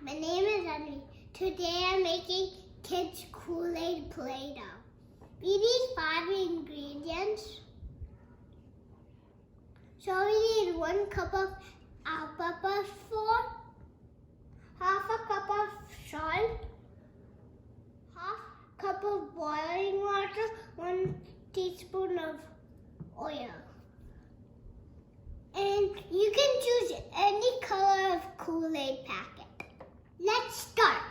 my name is Anvi. Today I'm making kids Kool-aid Play-Doh. We need 5 ingredients. So we need 1 cup of all-purpose flour, half a cup of salt, half cup of boiling water, 1 teaspoon of oil. And you can choose any color of Kool-Aid packet. Let's start.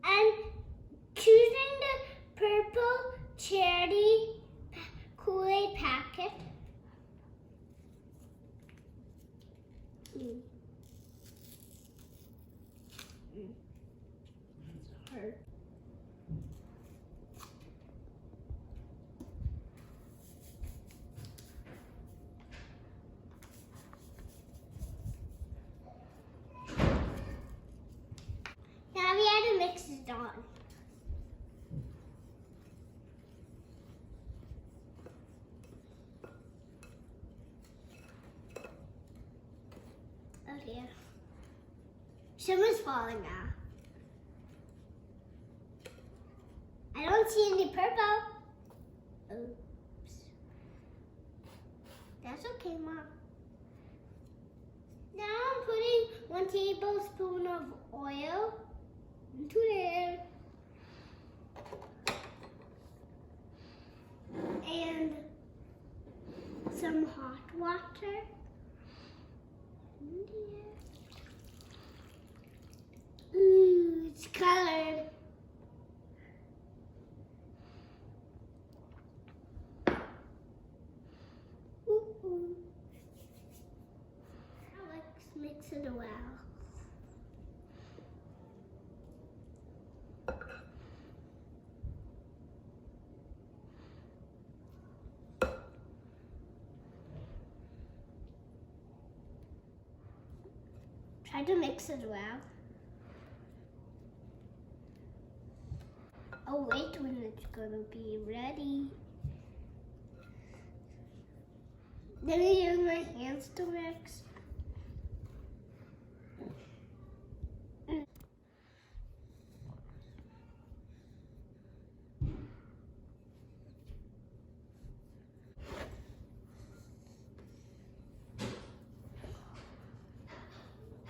I'm choosing the purple cherry Kool-Aid packet. It's hard. Now we have to mix it on. Oh dear. Someone's falling now. I don't see any purple. Oops. That's okay, Mom. Now I'm putting 1 tablespoon of oil into there. And some hot water. Ooh, it's colored. Ooh. Now let's mix it well. Try to mix it well. I'll wait when it's gonna be ready. Then I use my hands to mix.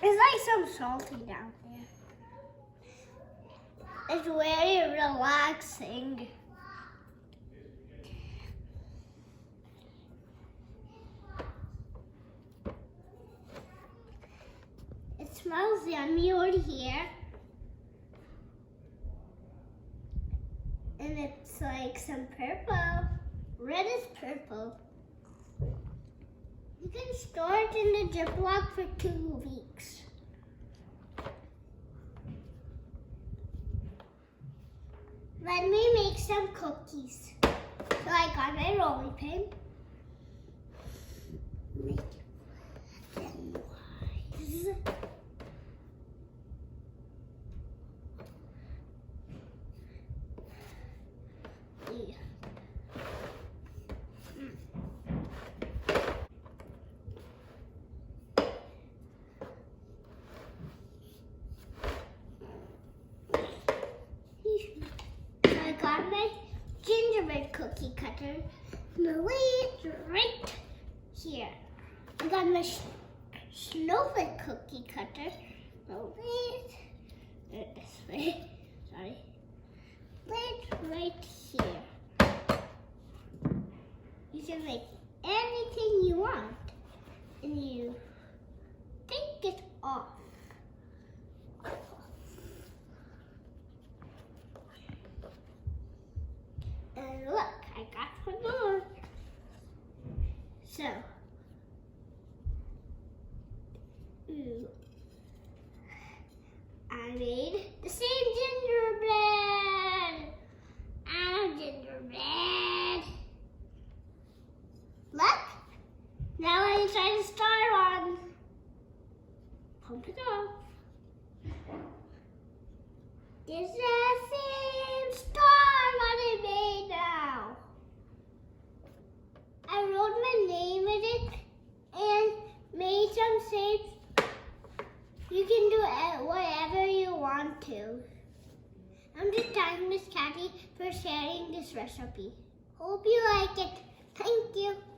It's like some salty down there. It's very relaxing. It smells yummy over here. And it's like some purple. Red is purple. You can store it in the Ziploc for 2 weeks. Let me make some cookies. So I got my rolling pin. Make them wise. Yeah. I got my gingerbread cookie cutter. The lid right here. I got my snowflake cookie cutter. The lid this way. Sorry. Lid right here. You can make anything you want, and you take it off. And look, I got one more. So, I made the same gingerbread. Gingerbread. Look, now I try to start on. pump it up. This is the same star that I made now. I wrote my name in it and made some shapes. You can do whatever you want to. I'm just thanking Miss Cathy for sharing this recipe. Hope you like it. Thank you.